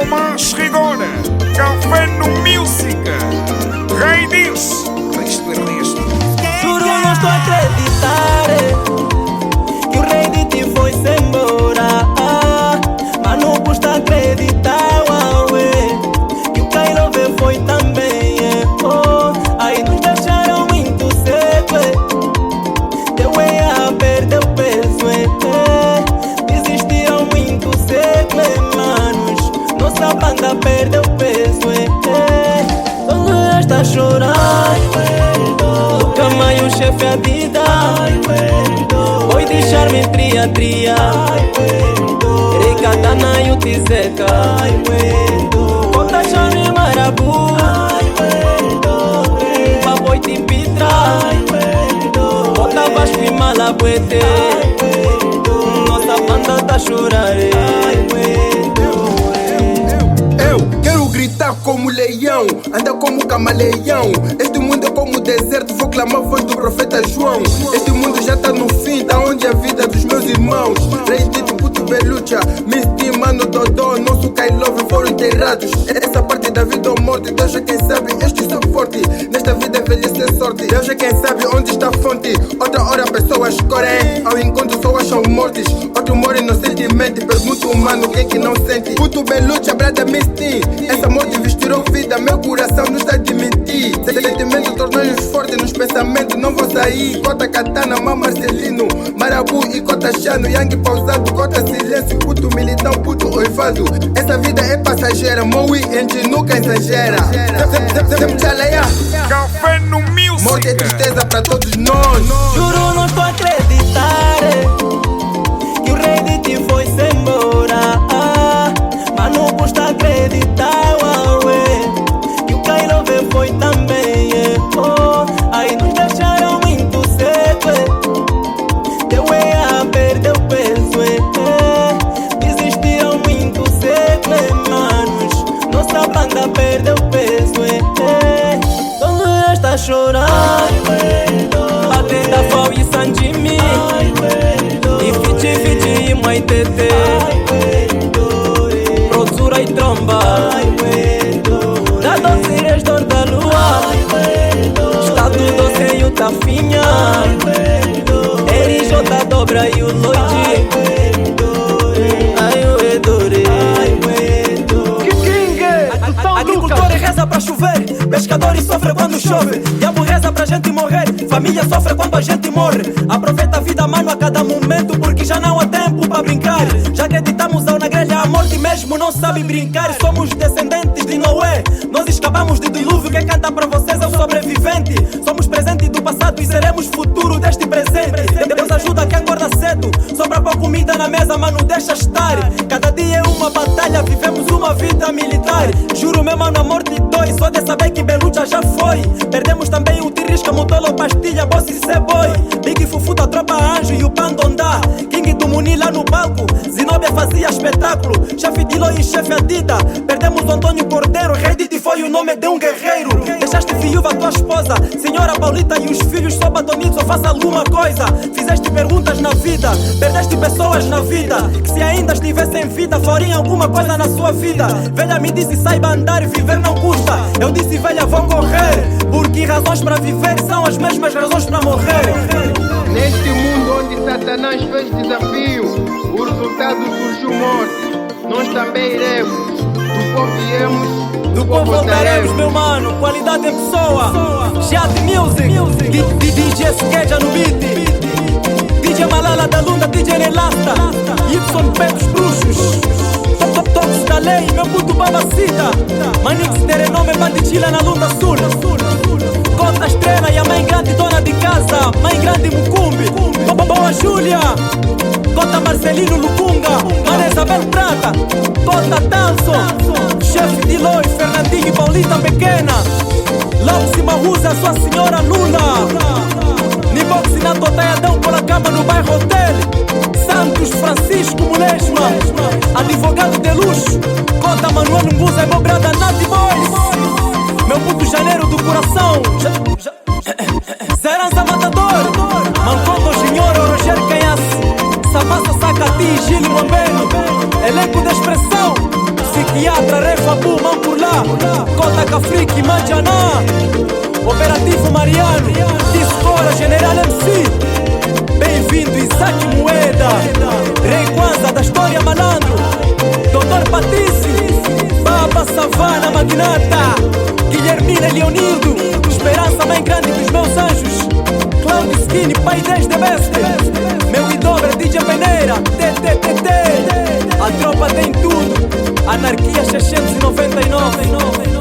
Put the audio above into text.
Tomás Rigor, Café no Music, Rei diz, isto é resto. Juro, não estou a acreditar que o rei de ti foi-se embora. Mas não custa acreditar, que o Cairo foi também. Aí nos deixaram muito cedo. Teu a perder o peso. Desistiram muito cedo, manos. Nossa banda perdeu o peso. Quando está a chorar, Luca Maio, chefe a vida. Foi deixar-me tria. Recatana e o Tizeca. Bota chane marabu. Baboi timpitra. Bota Vasco e Malabuete. Nossa banda tá a chorar. Eu quero gritar como leão, andar como camaleão. Este mundo é como deserto, vou clamar a voz do profeta João. Este mundo já tá no fim, tá onde a vida dos meus irmãos. Rei Dito, Puto Belucha, Misty, Mano, Dodô, nosso Kailove foram enterrados. Essa parte da vida ou morte, Deus é quem sabe, este sou forte. Nesta vida envelhecer sorte, Deus é quem sabe onde está a fonte. Outra hora pessoas correm, ao encontro só acham mortes. Outro morre inocentemente, pergunto humano quem que não sente. Puto Belucha, brada Misty, essa morte vestirou vida, meu coração não está de mentir. Sentimento tornou-nos fortes nos pensamentos, não vou sair. Cota Katana, Má Marcelino, Marabu e Cota Chano, Yang pausado, Cota silêncio, puto militão, puto oivado. Essa vida é passageira, Moui, gente nunca exagera. Café no Music. Morte é tristeza para todos nós. Juro, não estou a acreditar que o rei de ti foi-se embora. Mas não custa acreditar, que o Cairo foi também. Aí nos deixaram muito cedo. Teu a perdeu o peso. Desistiram muito cedo, manos. Nossa banda perdeu o peso. Quando está a chorar, batendo a fome e Sandimi, e fiti e mãe tete, Rosura e tromba, da doce restor da lua, estado doce e o tafinha, Eri Jota dobra e o Lloyd, ai o Edore. Agricultor reza pra chover, pescador sofre quando chove, diabo reza pra gente morrer, família sofre quando a gente morre. Aproveita a vida, mano, a cada momento, porque já não há tempo pra brincar. Já acreditamos ao na grelha, a morte mesmo não sabe brincar. Somos descendentes de Noé, nós escapamos do dilúvio. Quem canta pra vocês é o sobrevivente. Somos presente do passado e seremos futuro deste presente. Deus ajuda quem acorda cedo, sobra pra comida na mesa, mano, deixa estar. Cada dia é uma batalha, vivemos uma vida militar. Juro meu mano, a morte dói, só de saber que Belucha já foi. Perdemos também o Tirisca, Motolo, Pastilha, Boss e Ceboy, Big Fufu da Tropa Anjo e o Pandondá, King do Muni lá no palco, Zinobia fazia espetáculo, chefe de Loi e chefe Adida. Perdemos o Antônio Cordeiro, Rei Didi foi o nome de um guerreiro. Deixaste viúva tua esposa, senhora Paulita e os filhos só batonitos, só faça alguma coisa. Fizeste perguntas na vida, perdeste pessoas na vida, que se ainda estivessem em vida fariam alguma coisa na sua vida. Velha me disse saiba andar e viver não custa. Eu disse velha vou correr, porque razões para viver são as mesmas razões para morrer. Neste mundo onde Satanás fez desafio, o resultado surgiu morte. Nós também iremos, do povo viemos, do povo voltaremos, meu mano, qualidade em pessoa. Chat Music, DJ Skeja no beat, DJ Malala da Lunda, DJ Nelasta, Y Petos Bruxos, Toques da Lei, meu puto babacita, Manix Terenome, Banditila na Lunda Sul, Cota Estrela e a mãe grande dona de casa, mãe grande Mucumbi, Boa Júlia, Cota Marcelino Lucunga, Ana Isabel Prata, Cota Tanso, chefe de Loi, Fernandinho e Paulita Pequena, Lopsi Mahuza, sua senhora Lula, Niboxi na Totaiadão, pela cama no bairro Hotel, Santos Francisco Mulesma, advogado de luxo, Cota Manuel Mbuza e meu brada Nati Boys, meu puto janeiro do coração, Zerança Matador, Mancondo Senhor, Roger Canhasse, Savassa Sacati, Gili Mambeno, elenco da expressão, Teatra, Refabu, Mampurlá, Cota Cafrique, Manjaná, Operativo Mariano, Discora, General MC. Bem-vindo Isaac Moeda, Rei Kwanza da História Malandro, Doutor Patrício, Baba Savana Magnata, Guilhermina Leonildo, Esperança Mãe Grande dos Meus Anjos, Cláudio Skinny, Pai 10 de Beste, meu idobra DJ Peneira, TTTT, a tropa tem tudo, Anarquia 699.